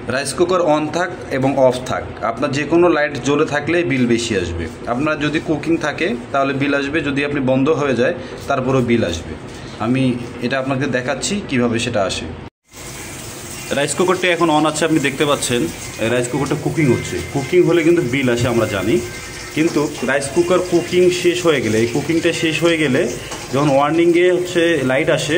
Rice cooker on থাক এবং of থাক, আপনার যে কোনো লাইট জ্বলে থাকলেই বিল বেশি আসবে। আপনার যদি কুকিং থাকে তাহলে বিল আসবে, যদি আপনি বন্ধ হয়ে যায় তারপরেও বিল আসবে। আমি এটা আপনাকে দেখাচ্ছি কিভাবে সেটা আসে। রাইস কুকারটি এখন অন আছে, আপনি দেখতে পাচ্ছেন রাইস কুকারটা কুকিং হচ্ছে। কুকিং হলে কিন্তু বিল আসে আমরা জানি, কিন্তু রাইস কুকার কুকিং শেষ হয়ে গেলে, এই কুকিংটা শেষ হয়ে গেলে যখন ওয়ার্নিংয়ে লাইট আসে,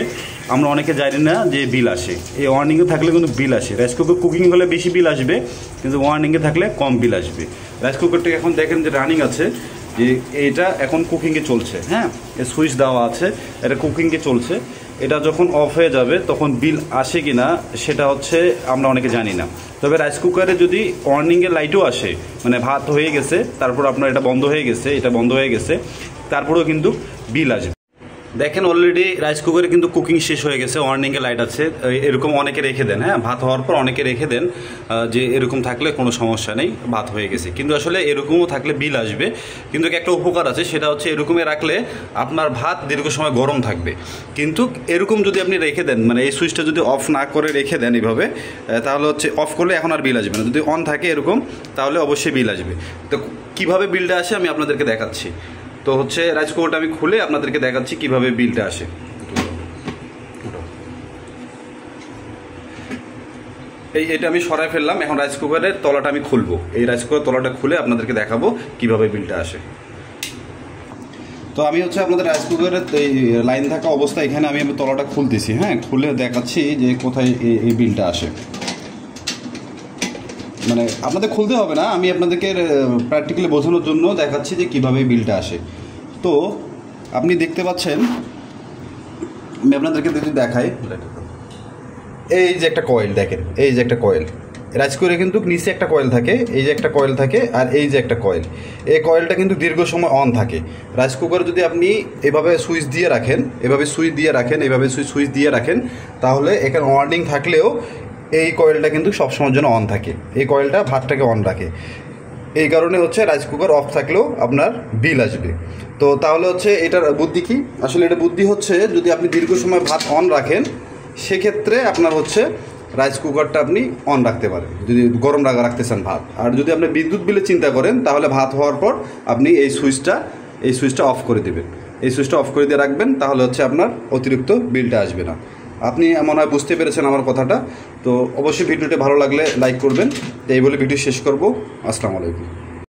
আমরা অনেকে জানি না যে বিল আসে। এই ওয়ার্নিংয়ে থাকলে কিন্তু বিল আসে। রাইস কুকার কুকিং হলে বেশি বিল আসবে, কিন্তু ওয়ার্নিংয়ে থাকলে কম বিল আসবে। রাইস কুকারটা এখন দেখেন যে রানিং আছে, যে এটা এখন কুকিংয়ে চলছে। হ্যাঁ, সুইচ দেওয়া আছে, এটা কুকিংয়ে চলছে। এটা যখন অফ হয়ে যাবে তখন বিল আসে কি না সেটা আমরা অনেকে জানি না। তবে রাইস কুকারে যদি ওয়ার্নিংয়ে লাইটও আসে, মানে ভাত হয়ে গেছে তারপর আপনার এটা বন্ধ হয়ে গেছে, তারপরেও কিন্তু বিল আসবে। দেখেন অলরেডি রাইস কুকারে কিন্তু কুকিং শেষ হয়ে গেছে, ওয়ার্নিংয়ে লাইট আছে। এরকম অনেকে রেখে দেন, হ্যাঁ, ভাত হওয়ার পর অনেকে রেখে দেন যে এরকম থাকলে কোনো সমস্যা নেই, ভাত হয়ে গেছে। কিন্তু আসলে এরকমও থাকলে বিল আসবে। কিন্তু একটা উপকার আছে, সেটা এরকমই রাখলে আপনার ভাত দীর্ঘ সময় গরম থাকবে। কিন্তু এরকম যদি আপনি রেখে দেন, মানে এই সুইচটা যদি অফ না করে রেখে দেন এইভাবে, তাহলে অফ করলে এখন আর বিল আসবে না। যদি অন থাকে এরকম, তাহলে অবশ্যই বিল আসবে। তো কীভাবে বিলটা আসে আমি আপনাদেরকে দেখাচ্ছি। তো রাইস কুকারটা আমি খুলে আপনাদেরকে দেখাচ্ছি কিভাবে বিলটা আসে। এটা আমি সরাই ফেললাম, এখন রাইস কুকারের তলাটা আমি খুলবো। এই রাইস কুকারের তলাটা খুলে আপনাদেরকে দেখাবো কিভাবে বিলটা আসে। তো আমি আপনাদের রাইস কুকারের এই লাইন থাকা অবস্থা, এখানে আমি তলাটা খুলতেছি। হ্যাঁ, খুলে দেখাচ্ছি যে কোথায় এই বিলটা আসে। মানে আপনাদের খুলতে হবে না, আমি আপনাদেরকে প্র্যাকটিক্যালি বোঝানোর জন্য দেখাচ্ছি যে কীভাবে বিলটা আসে। তো আপনি দেখতে পাচ্ছেন, আমি আপনাদেরকে যদি দেখাই, এই যে একটা কয়েল দেখেন, এই যে একটা কয়েল। রাইস কুকারে কিন্তু নিচে একটা কয়েল থাকে, এই যে একটা কয়েল থাকে, আর এই যে একটা কয়েল। এই কয়েলটা কিন্তু দীর্ঘ সময় অন থাকে। রাইস কুকারে যদি আপনি এভাবে সুইচ দিয়ে রাখেন, সুইচ দিয়ে রাখেন, তাহলে এখানে ওয়ার্নিং থাকলেও এই কয়েলটা কিন্তু সবসময়ের জন্য অন থাকে। এই কয়েলটা ভাতটাকে অন রাখে। এই কারণে রাইস কুকার অফ থাকলেও আপনার বিল আসবে। তো তাহলে এটার বুদ্ধি কি? আসলে এটা বুদ্ধি যদি আপনি দীর্ঘ সময় ভাত অন রাখেন, সেক্ষেত্রে আপনার রাইস কুকারটা আপনি অন রাখতে পারেন, যদি গরম রাখতে চান ভাত। আর যদি আপনি বিদ্যুৎ বিলে চিন্তা করেন, তাহলে ভাত হওয়ার পর আপনি এই সুইচটা অফ করে দেবেন। এই সুইচটা অফ করে দিয়ে রাখবেন, তাহলে আপনার অতিরিক্ত বিলটা আসবে না। আপনি মনে হয় বুঝতে পেরেছেন আমার কথাটা। তো অবশ্যই ভিডিওটি ভালো লাগলে লাইক করবেন। এই বলে ভিডিও শেষ করব। আসসালামু আলাইকুম।